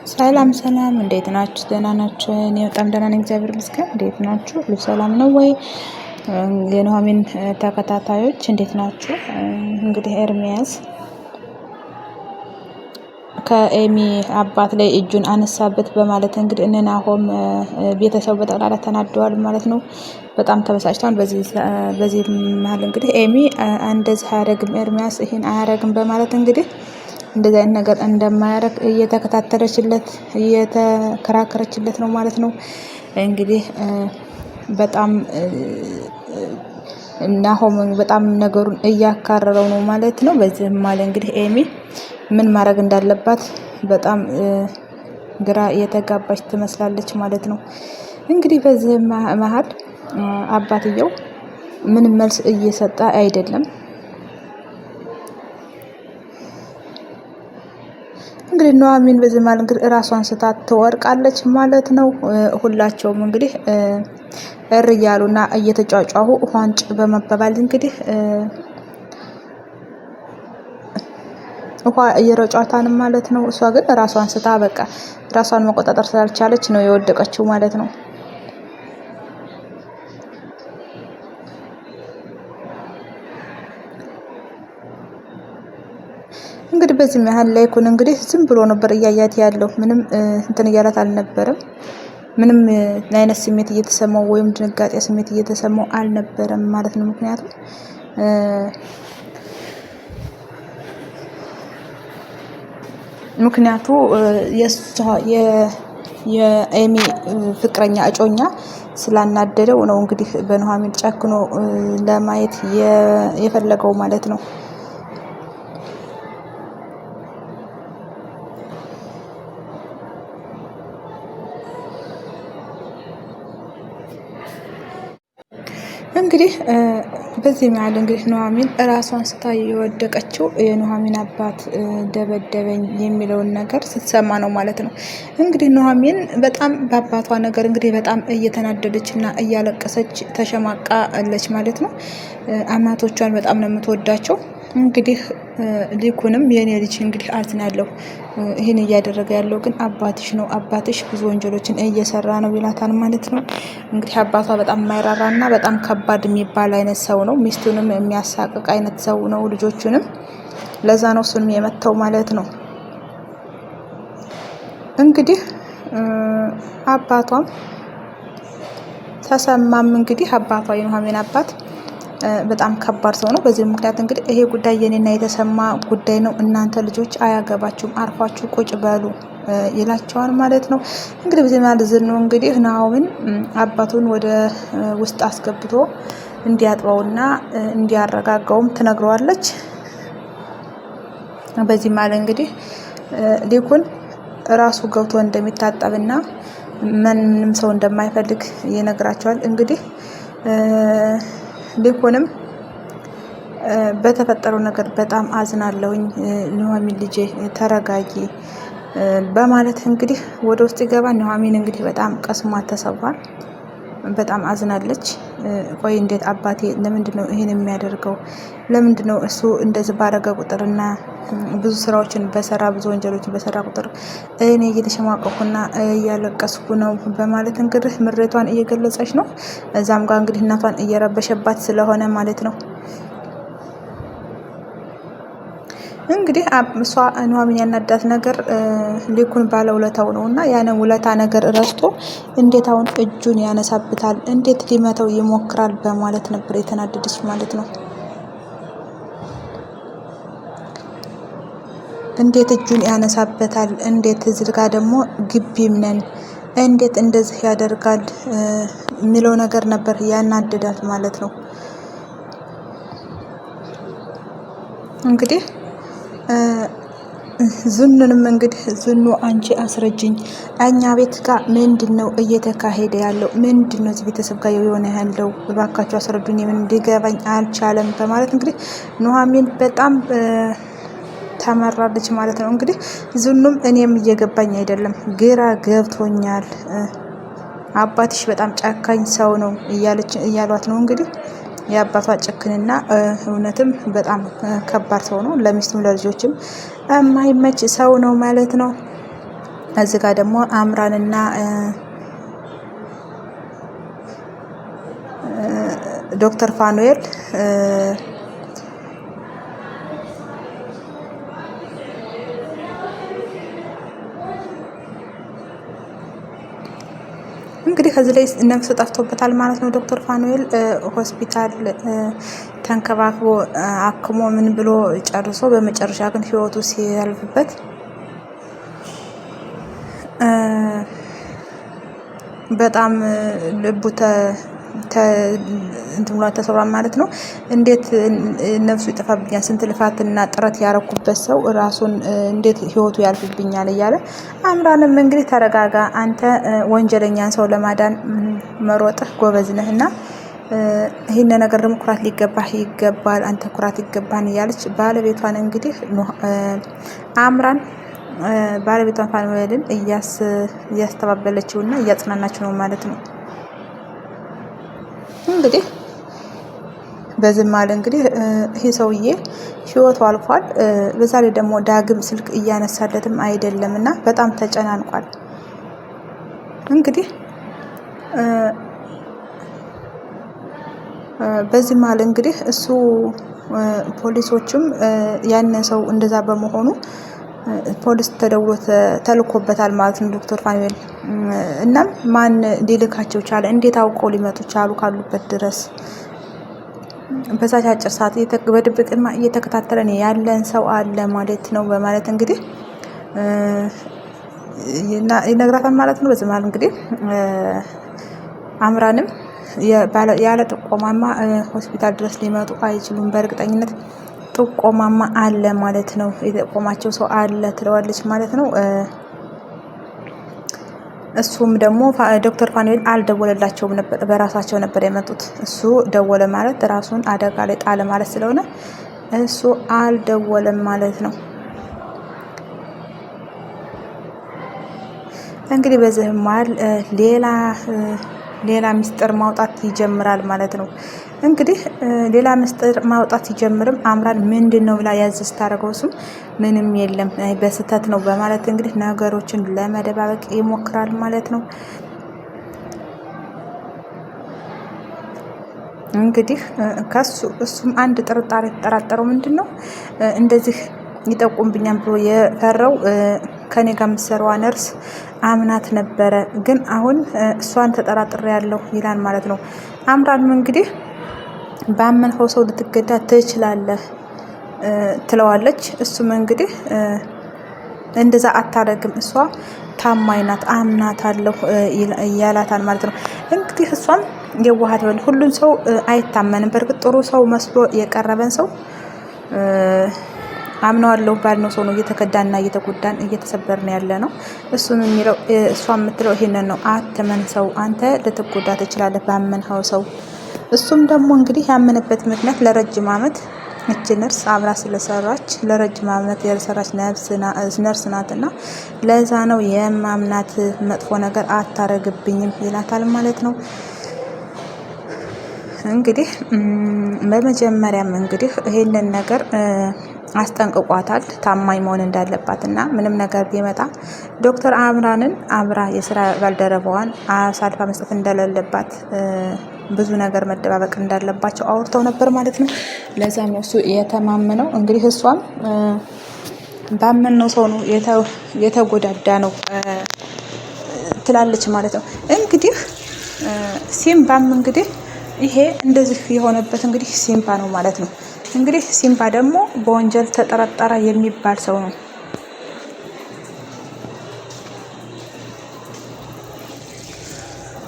ሰላም ሰላም፣ እንዴት ናችሁ? ደህና ናችሁ? እኔ በጣም ደህና ነኝ፣ እግዚአብሔር ይመስገን። እንዴት ናችሁ? ሁሉ ሰላም ነው ወይ? የኑሐሚን ተከታታዮች እንዴት ናችሁ? እንግዲህ ኤርሚያስ ከኤሚ አባት ላይ እጁን አነሳበት በማለት እንግዲህ እነ ናሆም ቤተሰቡ በጠቅላላ ተናደዋል ማለት ነው። በጣም ተበሳጭተዋል። በዚህ መሀል እንግዲህ ኤሚ እንደዚህ አያደርግም ኤርሚያስ ይሄን አያደርግም በማለት እንግዲህ እንደዚህ አይነት ነገር እንደማያደርግ እየተከራከረችለት ነው ማለት ነው። እንግዲህ በጣም ናሆም በጣም ነገሩን እያካረረው ነው ማለት ነው። በዚህም ማለት እንግዲህ ኤሚ ምን ማድረግ እንዳለባት በጣም ግራ የተጋባች ትመስላለች ማለት ነው። እንግዲህ በዚህ መሀል አባትየው ምንም መልስ እየሰጠ አይደለም። እንግዲህ ኑሐሚን በዚህ መሀል እንግዲህ ራሷን ስታ ትወርቃለች ማለት ነው። ሁላቸውም እንግዲህ እያሉና እየተጫጫሁ ኋንጭ በመባባል እንግዲህ ውሃ እየረጯታን ማለት ነው። እሷ ግን ራሷን ስታ በቃ ራሷን መቆጣጠር ስላልቻለች ነው የወደቀችው ማለት ነው። እንግዲህ በዚህ መሀል ላይ ኩን እንግዲህ ዝም ብሎ ነበር እያያት ያለው ምንም እንትን እያላት አልነበረም። ምንም አይነት ስሜት እየተሰማው ወይም ድንጋጤ ስሜት እየተሰማው አልነበረም ማለት ነው። ምክንያቱ የኤሚ ፍቅረኛ እጮኛ ስላናደደው ነው እንግዲህ በኑሐሚን ጨክኖ ለማየት የፈለገው ማለት ነው። እንግዲህ በዚህ መሀል እንግዲህ ኑሐሚን ራሷን ስታ የወደቀችው የኑሐሚን አባት ደበደበኝ የሚለውን ነገር ስትሰማ ነው ማለት ነው። እንግዲህ ኑሐሚን በጣም በአባቷ ነገር እንግዲህ በጣም እየተናደደች እና እያለቀሰች ተሸማቃ አለች ማለት ነው። አማቶቿን በጣም ነው የምትወዳቸው። እንግዲህ ሊኩንም የኔ ልጅ እንግዲህ አዝናለሁ፣ ይህን እያደረገ ያለው ግን አባትሽ ነው፣ አባትሽ ብዙ ወንጀሎችን እየሰራ ነው ይላታል ማለት ነው። እንግዲህ አባቷ በጣም የማይራራና በጣም ከባድ የሚባል አይነት ሰው ነው። ሚስቱንም የሚያሳቅቅ አይነት ሰው ነው፣ ልጆቹንም። ለዛ ነው እሱንም የመታው ማለት ነው። እንግዲህ አባቷም ተሰማም እንግዲህ አባቷ የኑሐሚን አባት በጣም ከባድ ሰው ነው። በዚህ ምክንያት እንግዲህ ይሄ ጉዳይ የኔና የተሰማ ጉዳይ ነው፣ እናንተ ልጆች አያገባችሁም፣ አርፋችሁ ቁጭ በሉ ይላቸዋል ማለት ነው። እንግዲህ በዚህ ማለት ነው እንግዲህ ናሆምን አባቱን ወደ ውስጥ አስገብቶ እንዲያጥበውና እንዲያረጋጋውም ትነግረዋለች። በዚህ ማለት እንግዲህ ሊኩን ራሱ ገብቶ እንደሚታጠብና ምንም ሰው እንደማይፈልግ ይነግራቸዋል። እንግዲህ ሊኩንም በተፈጠረው ነገር በጣም አዝናለሁኝ፣ ኑሐሚን ልጄ ተረጋጊ በማለት እንግዲህ ወደ ውስጥ ይገባ። ኑሐሚን እንግዲህ በጣም ቀስሟ ተሰብሯል፣ በጣም አዝናለች። ቆይ እንዴት አባቴ ለምንድን ነው ይሄን የሚያደርገው? ለምንድን ነው እሱ እንደዚህ ባረገ ቁጥርና ብዙ ስራዎችን በሰራ ብዙ ወንጀሎችን በሰራ ቁጥር እኔ እየተሸማቀኩና እያለቀስኩ ነው በማለት እንግዲህ ምሬቷን እየገለጸች ነው። እዛም ጋር እንግዲህ እናቷን እየረበሸባት ስለሆነ ማለት ነው። እንግዲህ እሷ ኑሐሚን ያናዳት ነገር ሊኩን ባለ ውለታው ነው እና ያንን ውለታ ነገር ረስቶ እንዴት አሁን እጁን ያነሳብታል፣ እንዴት ሊመተው ይሞክራል በማለት ነበር የተናደደች ማለት ነው። እንዴት እጁን ያነሳበታል፣ እንዴት እዚህ ጋር ደግሞ ግቢም ነን፣ እንዴት እንደዚህ ያደርጋል የሚለው ነገር ነበር ያናደዳት ማለት ነው። እንግዲህ ዝኑንም እንግዲህ ዝኑ አንቺ አስረጅኝ፣ እኛ ቤት ጋር ምንድነው እየተካሄደ ያለው? ምንድነው እዚህ ቤተሰብ ጋር የሆነ ያለው? እባካችሁ አስረዱኝ፣ ምን ሊገባኝ አልቻለም በማለት እንግዲህ ኑሐሚን በጣም ተመራለች ማለት ነው። እንግዲህ ዝኑም እኔም እየገባኝ አይደለም፣ ግራ ገብቶኛል፣ አባትሽ በጣም ጨካኝ ሰው ነው እያሏት ነው እንግዲህ የአባቷ ጭክንና እውነትም በጣም ከባድ ሰው ነው። ለሚስቱም ለልጆችም የማይመች ሰው ነው ማለት ነው። እዚህ ጋር ደግሞ አምራንና ዶክተር ፋኑኤል እንግዲህ ከዚህ ላይ ነፍስ ጠፍቶበታል ማለት ነው። ዶክተር ፋኑኤል ሆስፒታል ተንከባክቦ አክሞ ምን ብሎ ጨርሶ በመጨረሻ ግን ህይወቱ ሲያልፍበት በጣም ልቡ እንትን ብሎ ተሰብሯል ማለት ነው። እንዴት ነፍሱ ይጠፋብኛል? ስንት ልፋትና ጥረት ያረኩበት ሰው ራሱን እንዴት ህይወቱ ያልፍብኛል እያለ አምራንም እንግዲህ ተረጋጋ፣ አንተ ወንጀለኛን ሰው ለማዳን መሮጥህ ጎበዝ ነህና ይሄን ነገር ደግሞ ኩራት ሊገባህ ይገባል፣ አንተ ኩራት ይገባን እያለች ባለቤቷን እንግዲህ አምራን ባለቤቷን ፋኑኤልን እያስተባበለችውና እያጽናናችው ነው ማለት ነው። እንግዲህ በዚህ ማለ እንግዲህ ይሄ ሰውዬ ህይወቱ አልፏል። በዛ ላይ ደግሞ ዳግም ስልክ እያነሳለትም አይደለምና በጣም ተጨናንቋል። እንግዲህ በዚህ ማለ እንግዲህ እሱ ፖሊሶችም ያን ሰው እንደዛ በመሆኑ ፖሊስ ተደውሎ ተልኮበታል ማለት ነው ዶክተር ፋኑኤል። እናም ማን ሊልካቸው ቻለ? እንዴት አውቀው ሊመጡ ቻሉ? ካሉበት ድረስ በዛች አጭር ሰዓት በድብቅ እየተከታተለን ያለን ሰው አለ ማለት ነው በማለት እንግዲህ ይነግራታል ማለት ነው። በዚህ ማለት እንግዲህ አምራንም ያለ ጥቆማማ ሆስፒታል ድረስ ሊመጡ አይችሉም፣ በእርግጠኝነት ጥቆማማ አለ ማለት ነው፣ የጠቆማቸው ሰው አለ ትለዋለች ማለት ነው። እሱም ደግሞ ዶክተር ፋኑኤል አልደወለላቸውም ነበር፣ በራሳቸው ነበር የመጡት። እሱ ደወለ ማለት ራሱን አደጋ ላይ ጣለ ማለት ስለሆነ እሱ አልደወለም ማለት ነው። እንግዲህ በዚህ መሀል ሌላ ምስጢር ማውጣት ይጀምራል ማለት ነው። እንግዲህ ሌላ ምስጢር ማውጣት ሲጀምርም አምራን ምንድነው ብላ ያዝ ስታደርገው እሱም ምንም የለም በስተት ነው በማለት እንግዲህ ነገሮችን ለመደባበቅ ይሞክራል ማለት ነው። እንግዲህ እሱም አንድ ጥርጣሬ የተጠራጠረው ምንድነው እንደዚህ ይጠቁምብኛል ብሎ የፈራው ከኔ ጋር የምትሰራዋ ነርስ አምናት ነበረ፣ ግን አሁን እሷን ተጠራጥሬ ያለው ይላል ማለት ነው። አምራንም እንግዲህ ባመንኸው ሰው ልትገዳ ትችላለህ ትለዋለች። እሱም እንግዲህ እንደዛ አታረግም፣ እሷ ታማኝ ናት፣ አምናታለሁ እያላታል ማለት ነው። እንግዲህ እሷም የዋሃት በል ሁሉን ሰው አይታመንም። በእርግጥ ጥሩ ሰው መስሎ የቀረበን ሰው አምነዋለሁ ባልነው ሰው ነው እየተከዳና እየተጎዳን እየተሰበርን ያለ ነው። እሱም የሚለው እሷ የምትለው ይሄንን ነው። አትመን ሰው፣ አንተ ልትጎዳ ትችላለህ ባመንኸው ሰው። እሱም ደግሞ እንግዲህ ያመነበት ምክንያት ለረጅም ዓመት እቺ ነርስ አብራ ስለሰራች ለረጅም ዓመት የሰራች ነርስ ናትና ለዛ ነው የማምናት፣ መጥፎ ነገር አታረግብኝም ይላታል ማለት ነው። እንግዲህ በመጀመሪያም እንግዲህ ይሄንን ነገር አስጠንቅቋታል ታማኝ መሆን እንዳለባትና ምንም ነገር ቢመጣ ዶክተር አምራንን አብራ የስራ ባልደረባዋን አሳልፋ መስጠት እንደሌለባት ብዙ ነገር መደባበቅ እንዳለባቸው አውርተው ነበር ማለት ነው። ለዛም ነው እሱ የተማመነው። እንግዲህ እሷም ባመነው ሰው ነው የተጎዳዳ ነው ትላለች ማለት ነው። እንግዲህ ሲምባም እንግዲህ ይሄ እንደዚህ የሆነበት እንግዲህ ሲምባ ነው ማለት ነው። እንግዲህ ሲምባ ደግሞ በወንጀል ተጠረጠረ የሚባል ሰው ነው።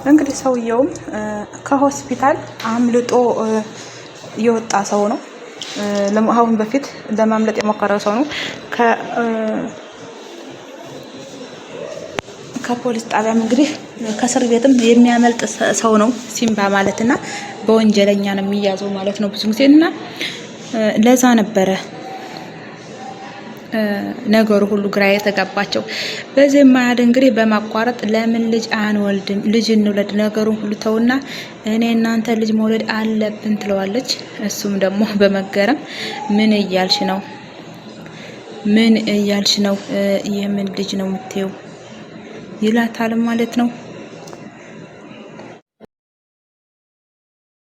እንግዲህ ሰውየውም ከሆስፒታል አምልጦ የወጣ ሰው ነው። አሁን በፊት ለማምለጥ የሞከረ ሰው ነው። ከፖሊስ ጣቢያም እንግዲህ ከእስር ቤትም የሚያመልጥ ሰው ነው ሲምባ ማለትና በወንጀለኛ ነው የሚያዘው ማለት ነው ብዙ ጊዜና ለዛ ነበረ ነገሩ ሁሉ ግራ የተጋባቸው። በዚህ ማያድ እንግዲህ በማቋረጥ ለምን ልጅ አንወልድም፣ ልጅ እንውለድ፣ ነገሩን ሁሉ ተውና እኔ እናንተ ልጅ መውለድ አለብን ትለዋለች። እሱም ደግሞ በመገረም ምን እያልሽ ነው? ምን እያልሽ ነው? የምን ልጅ ነው የምትይው? ይላታል ማለት ነው።